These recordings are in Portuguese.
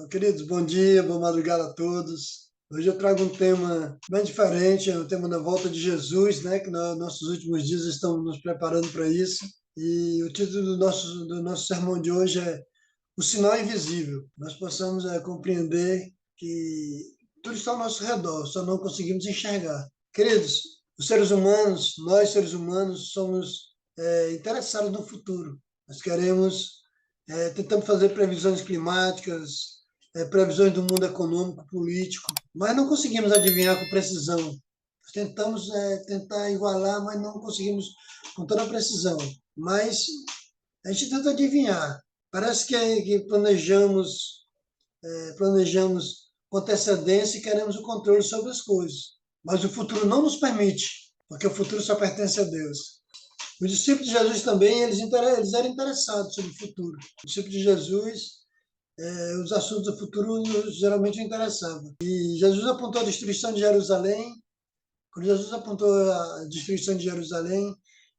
Queridos, bom dia, boa madrugada a todos. Hoje eu trago um tema bem diferente, é o tema da volta de Jesus, né? Que nossos últimos dias estão nos preparando para isso. E o título do nosso sermão de hoje é O Sinal Invisível. Nós possamos compreender que tudo está ao nosso redor, só não conseguimos enxergar. Queridos, os seres humanos, nós seres humanos, somos interessados no futuro. Nós tentamos fazer previsões climáticas, previsões do mundo econômico, político, mas não conseguimos adivinhar com precisão. Tentamos tentar igualar, mas não conseguimos com toda a precisão. Mas a gente tenta adivinhar. Parece que planejamos com antecedência e queremos o controle sobre as coisas. Mas o futuro não nos permite, porque o futuro só pertence a Deus. Os discípulos de Jesus também, eles eram interessados sobre o futuro. Os discípulos de Jesus, os assuntos do futuro geralmente interessavam. E Jesus apontou a destruição de Jerusalém. Quando Jesus apontou a destruição de Jerusalém,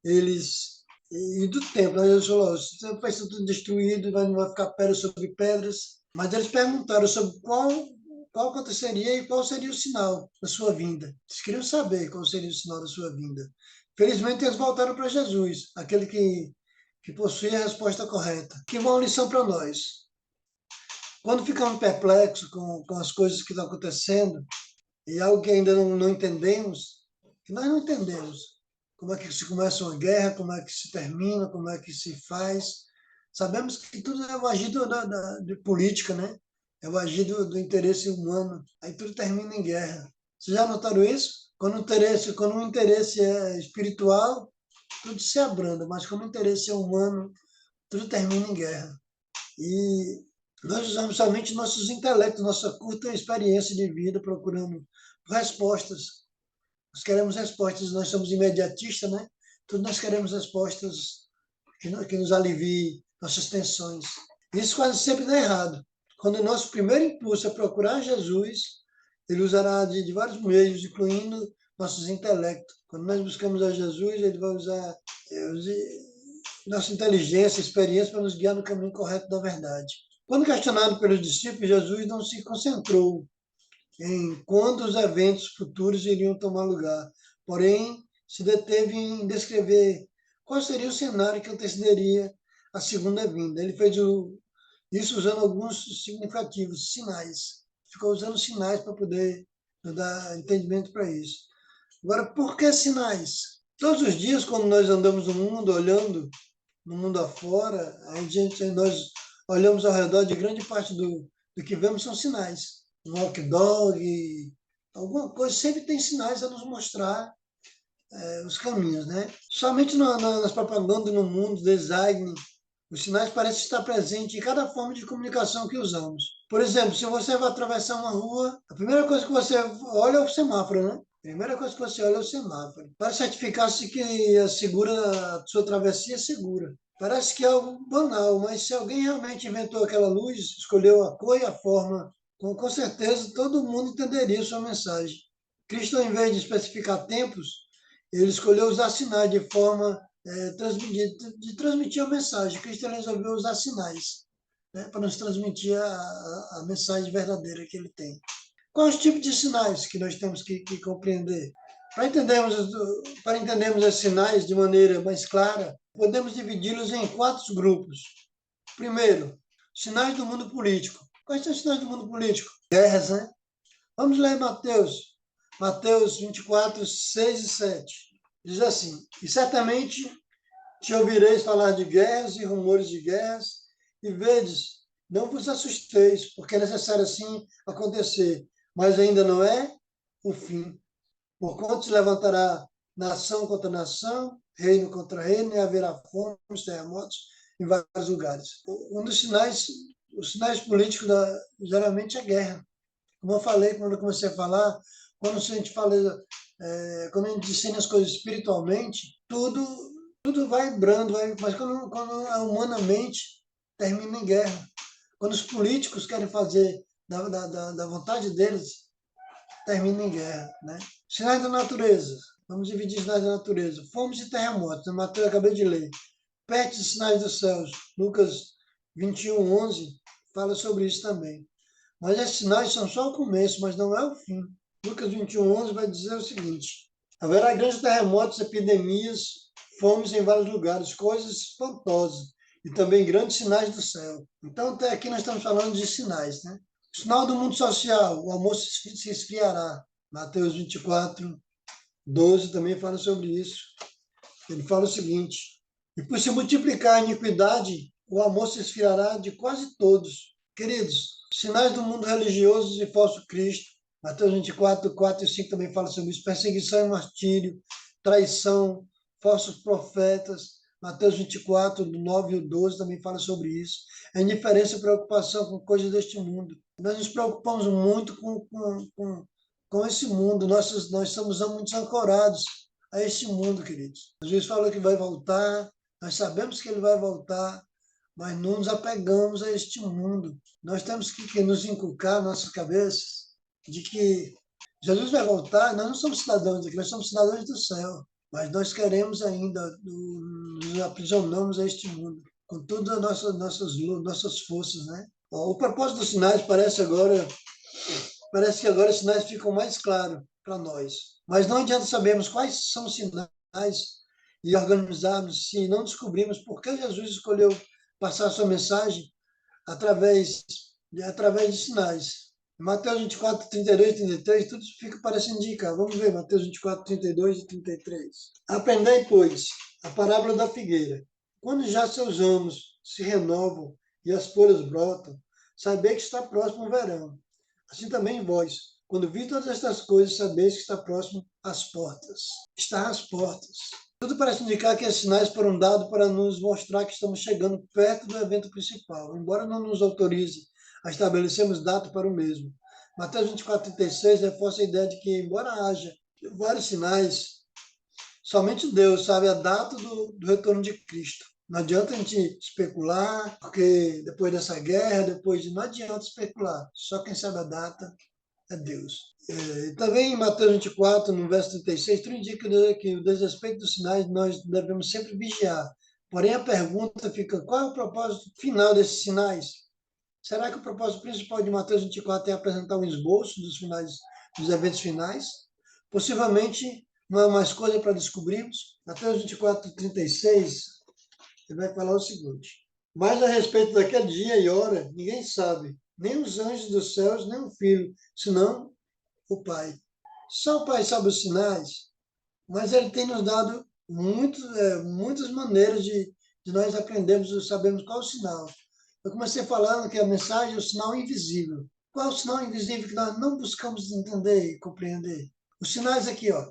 e do templo, né? Jesus falou: se vai ser tudo destruído, não vai ficar pedra sobre pedras. Mas eles perguntaram sobre qual aconteceria e qual seria o sinal da sua vinda. Eles queriam saber qual seria o sinal da sua vinda. Felizmente, eles voltaram para Jesus, aquele que possui a resposta correta. Que uma lição para nós. Quando ficamos perplexos com as coisas que estão acontecendo, e algo que ainda não entendemos, que nós não entendemos, como é que se começa uma guerra, como é que se termina, como é que se faz. Sabemos que tudo é o agido de política, né? É o agido do interesse humano. Aí tudo termina em guerra. Vocês já notaram isso? Quando o interesse é espiritual, tudo se abranda, mas quando o interesse é humano, tudo termina em guerra. E nós usamos somente nossos intelectos, nossa curta experiência de vida, procurando respostas. Nós queremos respostas, nós somos imediatistas, né? Tudo nós queremos respostas que nos aliviem nossas tensões. Isso quase sempre dá errado. Quando o nosso primeiro impulso é procurar Jesus, ele usará de vários meios, incluindo nossos intelectos. Quando nós buscamos a Jesus, ele vai usar nossa inteligência, experiência para nos guiar no caminho correto da verdade. Quando questionado pelos discípulos, Jesus não se concentrou em quando os eventos futuros iriam tomar lugar, porém se deteve em descrever qual seria o cenário que antecederia a segunda vinda. Ele fez isso usando alguns significativos, sinais. Ficou usando sinais para poder nos dar entendimento para isso. Agora, por que sinais? Todos os dias, quando nós andamos no mundo, olhando no mundo afora, nós olhamos ao redor de grande parte do que vemos são sinais. Um outdoor, alguma coisa, sempre tem sinais a nos mostrar os caminhos, né? Somente nas propagandas no mundo, design, os sinais parecem estar presentes em cada forma de comunicação que usamos. Por exemplo, se você vai atravessar uma rua, a primeira coisa que você olha é o semáforo, né? A primeira coisa que você olha é o semáforo, para certificar-se que a sua travessia é segura. Parece que é algo banal, mas se alguém realmente inventou aquela luz, escolheu a cor e a forma, com certeza todo mundo entenderia sua mensagem. Cristo, ao invés de especificar tempos, ele escolheu usar sinais de forma de transmitir a mensagem. Cristo resolveu usar sinais, né, para nos transmitir a mensagem verdadeira que ele tem. Quais os tipos de sinais que nós temos que compreender? Para entendermos esses sinais de maneira mais clara, podemos dividi-los em 4 grupos. Primeiro, sinais do mundo político. Quais são os sinais do mundo político? Guerras, né? Vamos ler Mateus 24, 6 e 7. Diz assim: e certamente te ouvireis falar de guerras e rumores de guerras, e vedes, não vos assusteis, porque é necessário assim acontecer, mas ainda não é o fim. Porquanto se levantará nação contra nação, reino contra reino, e haverá fome, terremotos em vários lugares. Um dos sinais, os sinais políticos geralmente é guerra. Como eu falei, quando eu comecei a falar, quando a gente fala, quando a gente ensina as coisas espiritualmente, tudo vai brando, mas quando é humanamente, termina em guerra. Quando os políticos querem fazer da vontade deles, termina em guerra, né? Sinais da natureza. Vamos dividir sinais da natureza. Fomes e terremotos. Mateus, eu acabei de ler. Pestes e sinais dos céus. Lucas 21, 11 fala sobre isso também. Mas esses sinais são só o começo, mas não é o fim. Lucas 21:11 vai dizer o seguinte: haverá grandes terremotos, epidemias, fomes em vários lugares, coisas espantosas, e também grandes sinais do céu. Então, até aqui nós estamos falando de sinais, né? O sinal do mundo social, o amor se esfriará. Mateus 24:12 também fala sobre isso. Ele fala o seguinte: e por se multiplicar a iniquidade, o amor se esfriará de quase todos. Queridos, sinais do mundo religioso e falso Cristo. Mateus 24:4 e 5 também fala sobre isso. Perseguição e martírio, traição, falsos profetas. Mateus 24:9 e 12 também fala sobre isso. A indiferença e preocupação com coisas deste mundo. Nós nos preocupamos muito com esse mundo. Nós somos muito ancorados a este mundo, queridos. Jesus falou que vai voltar, nós sabemos que ele vai voltar, mas não nos apegamos a este mundo. Nós temos que nos inculcar nossas cabeças de que Jesus vai voltar, nós não somos cidadãos daqui, nós somos cidadãos do céu, mas nós queremos ainda, nos aprisionamos a este mundo, com todas as nossas forças, né? O propósito dos sinais parece que agora os sinais ficam mais claros para nós. Mas não adianta sabermos quais são os sinais e organizarmos se não descobrirmos por que Jesus escolheu passar a sua mensagem através de sinais. Mateus 24:32 e 33, tudo fica parecendo indicar. Vamos ver Mateus 24:32 e 33. Aprendei, pois, a parábola da figueira. Quando já seus ramos se renovam e as folhas brotam, sabei que está próximo o verão. Assim também vós, quando vi todas estas coisas, sabeis que está próximo às portas. Está às portas. Tudo parece indicar que esses sinais foram dados para nos mostrar que estamos chegando perto do evento principal, embora não nos autorize a estabelecermos data para o mesmo. Mateus 24:36 reforça a ideia de que, embora haja vários sinais, somente Deus sabe a data do retorno de Cristo. Não adianta a gente especular, porque depois dessa guerra, não adianta especular. Só quem sabe a data é Deus. Também em Mateus 24, no verso 36, tudo indica que o desrespeito dos sinais nós devemos sempre vigiar. Porém, a pergunta fica: qual é o propósito final desses sinais? Será que o propósito principal de Mateus 24 é apresentar um esboço dos eventos finais? Possivelmente não há mais coisa para descobrirmos. Mateus 24:36, ele vai falar o seguinte: mas a respeito daquele dia e hora, ninguém sabe, nem os anjos dos céus, nem o Filho, senão o Pai. Só o Pai sabe os sinais, mas ele tem nos dado muitas maneiras de nós aprendermos e sabermos qual é o sinal. Eu comecei falando que a mensagem é o sinal invisível. Qual é o sinal invisível que nós não buscamos entender e compreender? Os sinais aqui, ó.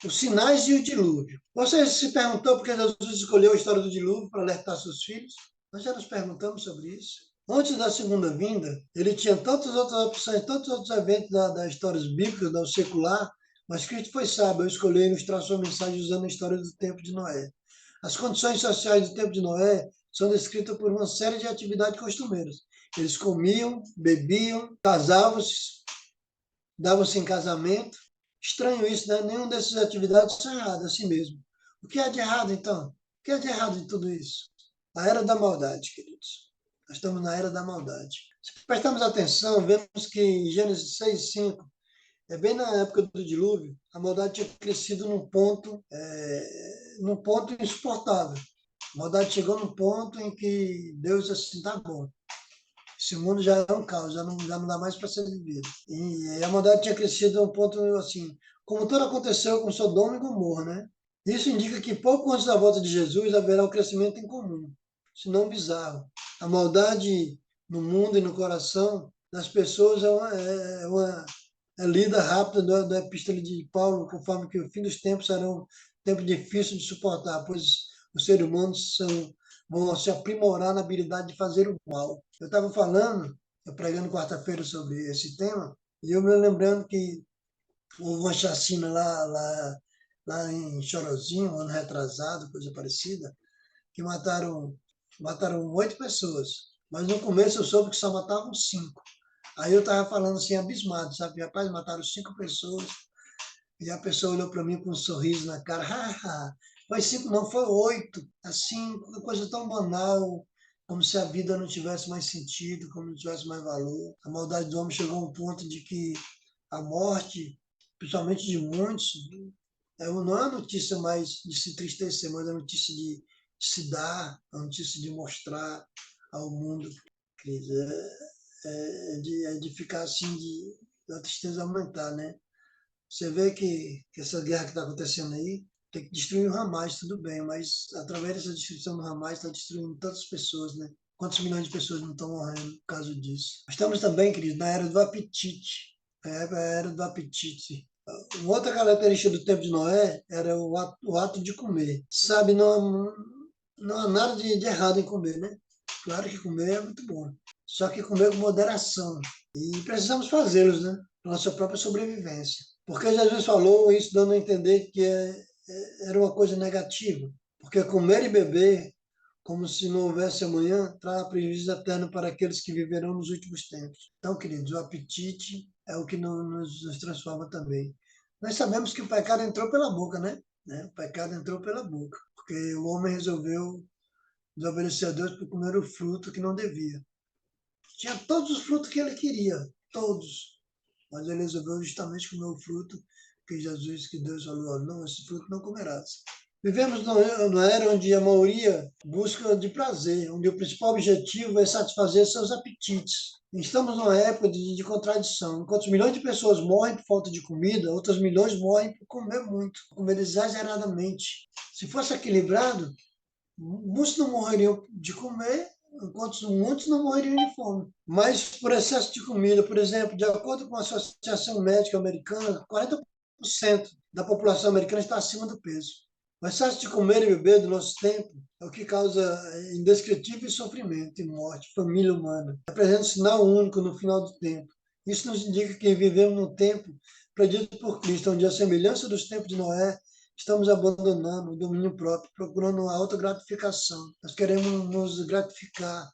Os sinais e o dilúvio. Você se perguntou por que Jesus escolheu a história do dilúvio para alertar seus filhos? Nós já nos perguntamos sobre isso. Antes da segunda vinda, ele tinha tantas outras opções, tantos outros eventos das histórias bíblicas, do secular, mas Cristo foi sábio ao escolher e ilustrar sua mensagem usando a história do tempo de Noé. As condições sociais do tempo de Noé são descritas por uma série de atividades costumeiras. Eles comiam, bebiam, casavam-se, davam-se em casamento. Estranho isso, né? Nenhuma dessas atividades é errada assim mesmo. O que é de errado, então? O que é de errado em tudo isso? A era da maldade, queridos. Nós estamos na era da maldade. Se prestarmos atenção, vemos que em Gênesis 6:5, bem na época do dilúvio, a maldade tinha crescido num ponto insuportável. A maldade chegou num ponto em que Deus disse assim: tá bom, esse mundo já é um caos, já não dá mais para ser vivido. E a maldade tinha crescido a um ponto assim, como tudo aconteceu com Sodoma e Gomorra, né? Isso indica que pouco antes da volta de Jesus haverá um crescimento incomum, se não bizarro. A maldade no mundo e no coração das pessoas é lida rápida da epístola de Paulo, conforme que o fim dos tempos será um tempo difícil de suportar, pois os seres humanos vão se aprimorar na habilidade de fazer o mal. Eu estava pregando quarta-feira sobre esse tema, e eu me lembrando que houve uma chacina lá em Chorozinho, um ano retrasado, coisa parecida, que mataram 8 pessoas. Mas no começo eu soube que só matavam 5. Aí eu estava falando assim, abismado, sabe? Rapaz, mataram 5 pessoas. E a pessoa olhou para mim com um sorriso na cara. Foi 5, não, foi 8. Assim, uma coisa tão banal. como se a vida não tivesse mais sentido, como não tivesse mais valor. A maldade do homem chegou a um ponto de que a morte, principalmente de muitos, não é a notícia mais de se entristecer, mas a notícia de se dar, a notícia de mostrar ao mundo. Cris, de ficar assim, da tristeza aumentar, né? Você vê que essa guerra que está acontecendo aí tem que destruir o Hamas, tudo bem, mas através dessa destruição do Hamas está destruindo tantas pessoas, né? Quantos milhões de pessoas não estão morrendo por causa disso? Estamos também, queridos, na era do apetite. A era do apetite. Uma outra característica do tempo de Noé era o ato de comer. Sabe, não há nada de errado em comer, né? Claro que comer é muito bom. Só que comer com moderação. E precisamos fazê-los, né? Para nossa própria sobrevivência. Porque Jesus falou isso dando a entender que era uma coisa negativa. Porque comer e beber, como se não houvesse amanhã, trará prejuízo eterno para aqueles que viverão nos últimos tempos. Então, queridos, o apetite é o que nos transforma também. Nós sabemos que o pecado entrou pela boca, né? O pecado entrou pela boca. Porque o homem resolveu desobedecer a Deus por comer o fruto que não devia. Tinha todos os frutos que ele queria, todos. Mas ele resolveu justamente comer o fruto que Jesus, que Deus falou, não, esse fruto não comerás. Vivemos numa era onde a maioria busca de prazer, onde o principal objetivo é satisfazer seus apetites. Estamos numa época de contradição. Enquanto milhões de pessoas morrem por falta de comida, outras milhões morrem por comer muito, comer exageradamente. Se fosse equilibrado, muitos não morreriam de comer, enquanto muitos não morreriam de fome. Mas por excesso de comida, por exemplo, de acordo com a Associação Médica Americana, 40% da população americana está acima do peso. O excesso de comer e beber do nosso tempo é o que causa indescritível sofrimento e morte, família humana. Apresenta um sinal único no final do tempo. Isso nos indica que vivemos num tempo predito por Cristo, onde a semelhança dos tempos de Noé, estamos abandonando o domínio próprio, procurando uma autogratificação. Nós queremos nos gratificar,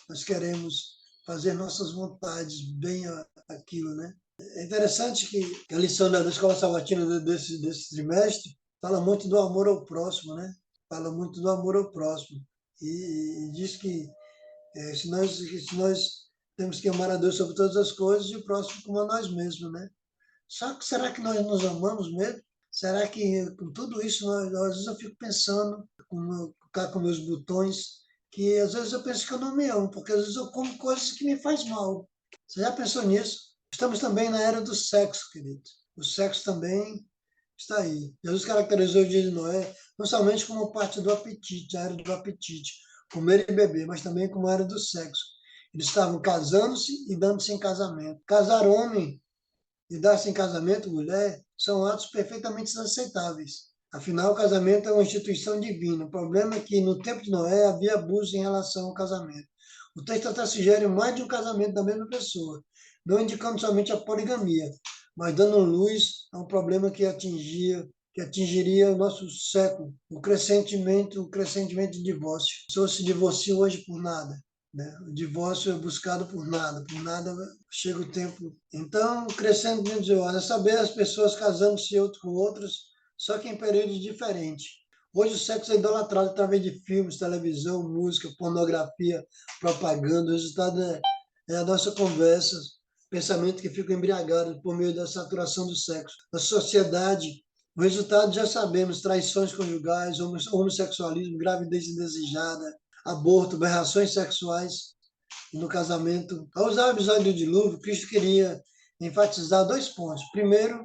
nós queremos fazer nossas vontades, bem aquilo, né? É interessante que a lição da Escola Sabatina desse trimestre fala muito do amor ao próximo, né? Fala muito do amor ao próximo. E diz que se nós temos que amar a Deus sobre todas as coisas e o próximo como a nós mesmos, né? Só que será que nós nos amamos mesmo? Será que com tudo isso, às vezes eu fico pensando, com meus botões, que às vezes eu penso que eu não me amo, porque às vezes eu como coisas que me faz mal. Você já pensou nisso? Estamos também na era do sexo, querido. O sexo também está aí. Jesus caracterizou o dia de Noé não somente como parte do apetite, a era do apetite, comer e beber, mas também como a era do sexo. Eles estavam casando-se e dando-se em casamento. Casar homem e dar-se em casamento mulher são atos perfeitamente aceitáveis. Afinal, o casamento é uma instituição divina. O problema é que no tempo de Noé havia abuso em relação ao casamento. O texto até sugere mais de um casamento da mesma pessoa, não indicando somente a poligamia, mas dando luz a um problema que atingiria o nosso século, o crescentemente de divórcio. As pessoas se divorciam hoje por nada. Né? O divórcio é buscado por nada chega o tempo. Então, crescendo dentro de nós, é saber as pessoas casando-se outros com outros, só que em períodos diferentes. Hoje o sexo é idolatrado através de filmes, televisão, música, pornografia, propaganda. O resultado é a nossa conversa, pensamento que ficam embriagados por meio da saturação do sexo. A sociedade, o resultado já sabemos, traições conjugais, homossexualismo, gravidez indesejada, aborto, aberrações sexuais no casamento. Ao usar o episódio do dilúvio, Cristo queria enfatizar dois pontos. Primeiro,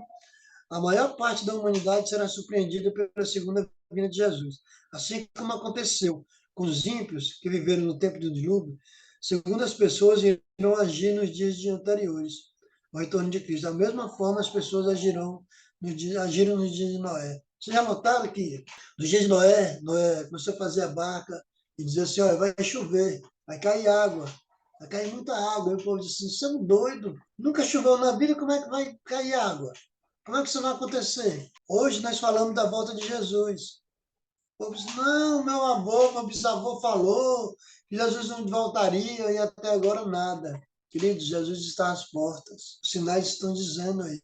a maior parte da humanidade será surpreendida pela segunda vinda de Jesus. Assim como aconteceu com os ímpios que viveram no tempo do dilúvio, segundo as pessoas irão agir nos dias anteriores ao retorno de Cristo. Da mesma forma, as pessoas agiram nos dias de Noé. Vocês já notaram que nos dias de Noé começou a fazer a barca e dizer assim, olha, vai chover, vai cair água, vai cair muita água. E o povo disse assim, você é um doido, nunca choveu na vida, como é que vai cair água? Como é que isso vai acontecer? Hoje nós falamos da volta de Jesus. O povo disse, não, meu bisavô falou que Jesus não voltaria e até agora nada. Queridos, Jesus está às portas. Os sinais estão dizendo aí.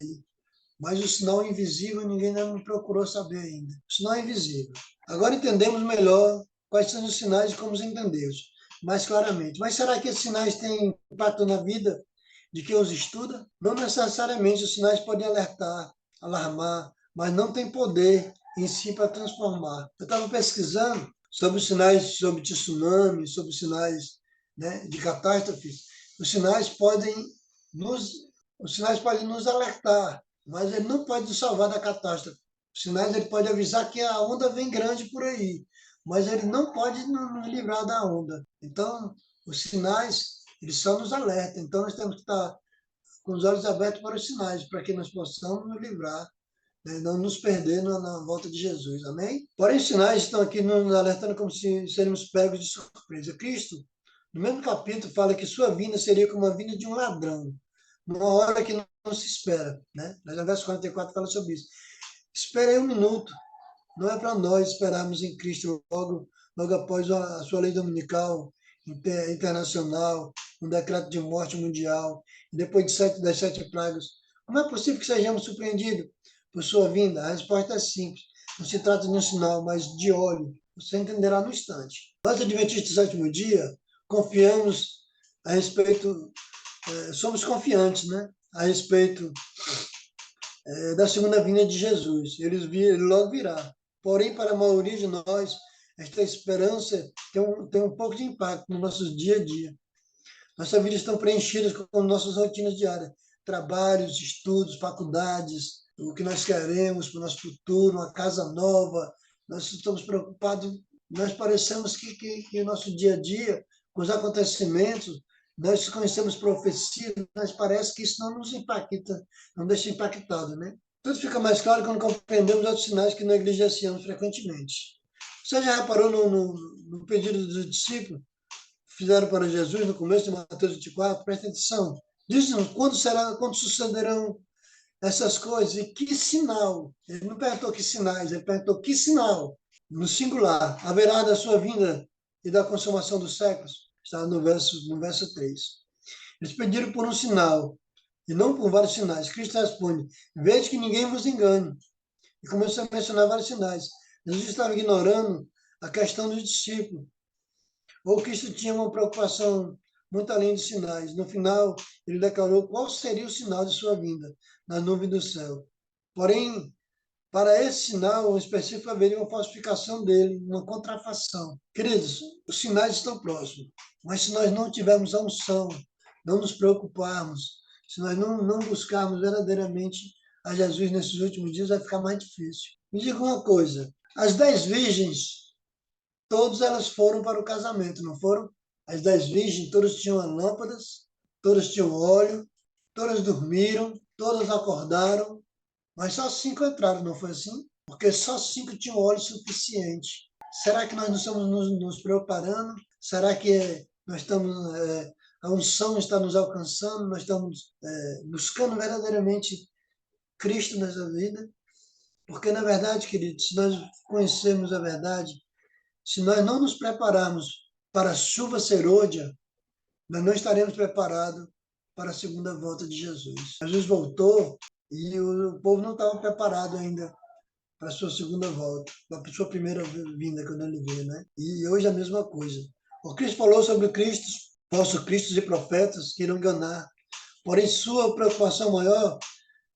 Mas o sinal invisível ninguém não procurou saber ainda. O sinal é invisível. Agora entendemos melhor quais são os sinais e como os entendemos. mais claramente. Mas será que esses sinais têm impacto na vida de quem os estuda? Não necessariamente os sinais podem alertar, alarmar, mas não tem poder em si para transformar. Eu estava pesquisando sobre os sinais, sobre tsunami, sobre os sinais, né, de catástrofes. Os sinais podem nos, os sinais podem nos alertar, mas ele não pode nos salvar da catástrofe. Os sinais ele pode avisar que a onda vem grande por aí, mas ele não pode nos livrar da onda. Então, os sinais, eles só nos alertam. Então, nós temos que estar com os olhos abertos para os sinais, para que nós possamos nos livrar, né? Não nos perder na volta de Jesus. Amém? Porém, os sinais estão aqui nos alertando como se seríamos pegos de surpresa. Cristo, no mesmo capítulo, fala que sua vinda seria como a vinda de um ladrão, numa hora que não se espera. Né? No verso 44 fala sobre isso. Espere aí um minuto. Não é para nós esperarmos em Cristo logo após a sua lei dominical, internacional, um decreto de morte mundial, e depois das 7 pragas. Como é possível que sejamos surpreendidos por sua vinda? A resposta é simples. Não se trata de um sinal, mas de óleo. Você entenderá no instante. Nós, adventistas do sétimo dia, confiamos a respeito, somos confiantes, né? A respeito da segunda vinda de Jesus. Ele logo virá. Porém, para a maioria de nós, esta esperança tem um pouco de impacto no nosso dia a dia. Nossas vidas estão preenchidas com nossas rotinas diárias. Trabalhos, estudos, faculdades, o que nós queremos para o nosso futuro, uma casa nova. Nós estamos preocupados, nós parecemos que o nosso dia a dia, com os acontecimentos, nós conhecemos profecias, mas parece que isso não nos impacta, não deixa impactado, né? Tudo fica mais claro quando compreendemos outros sinais que negligenciamos frequentemente. Você já reparou no pedido dos discípulos que fizeram para Jesus no começo de Mateus 24? Presta atenção. Diz-nos quando sucederão essas coisas e que sinal. Ele não perguntou que sinais, ele perguntou que sinal, no singular, haverá da sua vinda e da consumação dos séculos. Está no verso 3. Eles pediram por um sinal, e não por vários sinais. Cristo responde: veja que ninguém vos engane. E começou a mencionar vários sinais. Jesus estava ignorando a questão dos discípulos. Ou Cristo tinha uma preocupação muito além dos sinais. No final, ele declarou qual seria o sinal de sua vinda na nuvem do céu. Porém, para esse sinal específico, haveria uma falsificação dele, uma contrafação. Queridos, os sinais estão próximos, mas se nós não tivermos a unção, não nos preocuparmos, se nós não buscarmos verdadeiramente a Jesus nesses últimos dias, vai ficar mais difícil. Me diga uma coisa, as 10 virgens, todas elas foram para o casamento, não foram? As 10 virgens, todas tinham lâmpadas, todas tinham óleo, todas dormiram, todas acordaram, mas só 5 entraram, não foi assim? Porque só 5 tinham óleo suficiente. Será que nós não estamos nos preparando? Será que nós estamos, a unção está nos alcançando? Nós estamos buscando verdadeiramente Cristo nessa vida? Porque, na verdade, queridos, se nós conhecermos a verdade, se nós não nos prepararmos para a chuva serôdia, nós não estaremos preparados para a segunda volta de Jesus. Jesus voltou e o povo não estava preparado ainda para a sua segunda volta, para a sua primeira vinda, quando ele veio, né? E hoje é a mesma coisa. O Cristo falou sobre Cristo, falsos cristos e profetas que irão enganar. Porém, sua preocupação maior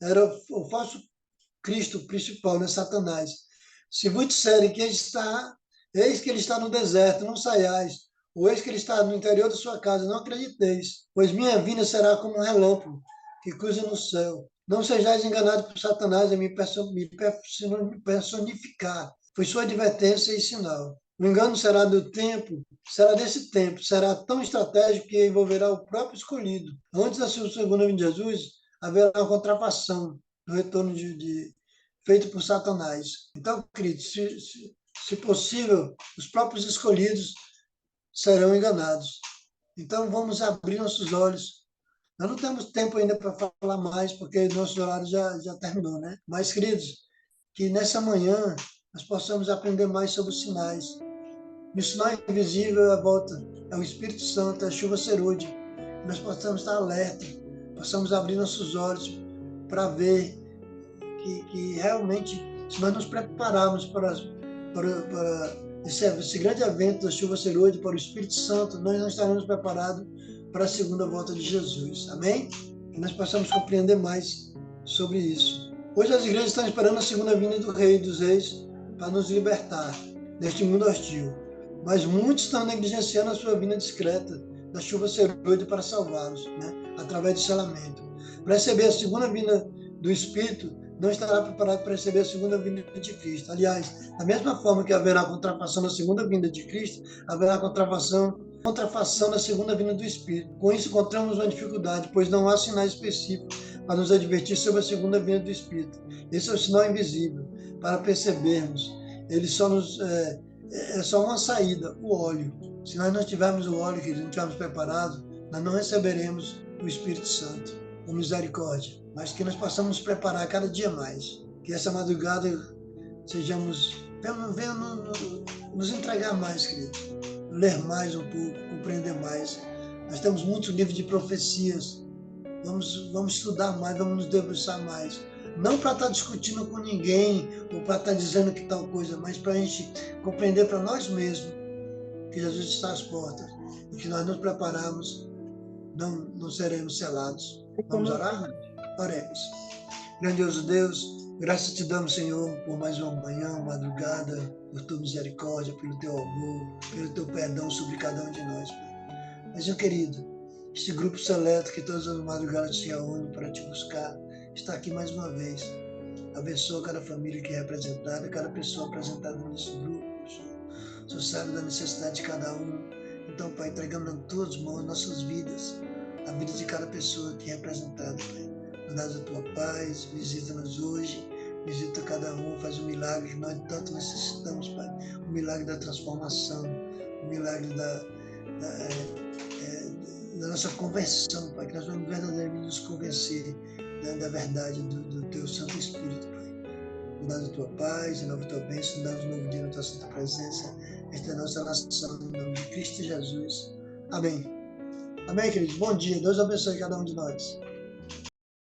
era o falso Cristo principal, né? Satanás. Se vos disserem que eis que ele está no deserto, não saiais, ou eis que ele está no interior da sua casa, não acrediteis, pois minha vinda será como um relâmpago que cruza no céu. Não sejais enganados por Satanás a me personificar. Foi sua advertência e sinal. O engano será desse tempo, será tão estratégico que envolverá o próprio escolhido. Antes da sua segunda vinda de Jesus, haverá uma contrafação no retorno feito por Satanás. Então, queridos, se possível, os próprios escolhidos serão enganados. Então, vamos abrir nossos olhos. Nós não temos tempo ainda para falar mais, porque nosso horário já terminou, né? Mas, queridos, que nessa manhã nós possamos aprender mais sobre os sinais. E o sinal invisível é a volta, é o Espírito Santo, é a chuva serôdia. Nós possamos estar alerta, possamos abrir nossos olhos para ver que realmente, se nós nos prepararmos para esse grande evento da chuva serôide para o Espírito Santo, nós não estaremos preparados para a segunda volta de Jesus. Amém? Que nós possamos compreender mais sobre isso. Hoje as igrejas estão esperando a segunda vinda do Rei dos Reis para nos libertar deste mundo hostil. Mas muitos estão negligenciando a sua vinda discreta da chuva serôide para salvá-los, né? Através do selamento. Para receber a segunda vinda do Espírito, não estará preparado para receber a segunda vinda de Cristo. Aliás, da mesma forma que haverá contrafação na segunda vinda de Cristo, haverá contrafação na segunda vinda do Espírito. Com isso, encontramos uma dificuldade, pois não há sinais específicos para nos advertir sobre a segunda vinda do Espírito. Esse é o sinal invisível, para percebermos. Ele só nos... é só uma saída, o óleo. Se nós não tivermos o óleo, que não estivermos preparados, nós não receberemos o Espírito Santo, com misericórdia. Mas que nós possamos nos preparar cada dia mais. Que essa madrugada sejamos... venha nos entregar mais, querido. Ler mais um pouco, compreender mais. Nós temos muitos livros de profecias. Vamos estudar mais, vamos nos debruçar mais. Não para estar discutindo com ninguém, ou para estar dizendo que tal coisa, mas para a gente compreender para nós mesmos que Jesus está às portas e que nós nos prepararmos, não seremos selados. Vamos orar? Oremos. Grandioso Deus, graças te damos, Senhor, por mais uma manhã, uma madrugada, por tua misericórdia, pelo teu amor, pelo teu perdão sobre cada um de nós, Pai. Mas, meu querido, este grupo seleto que todas as madrugadas se reúne para te buscar, está aqui mais uma vez. Abençoa cada família que é representada, cada pessoa apresentada nesse grupo, Senhor. O Senhor sabe da necessidade de cada um. Então, Pai, entregamos nas tuas mãos nossas vidas, a vida de cada pessoa aqui representada, Pai. Nos dá a tua paz, visita-nos hoje, visita cada um, faz um milagre que nós tanto necessitamos, Pai. O milagre da transformação, o milagre da nossa conversão, Pai, que nós vamos verdadeiramente nos convencer da verdade do teu Santo Espírito, Pai. Nos dá a tua paz, em nome da tua bênção, nos dá um novo dia na tua santa presença. Esta é a nossa oração, em nome de Cristo Jesus. Amém. Amém, queridos. Bom dia. Deus abençoe cada um de nós.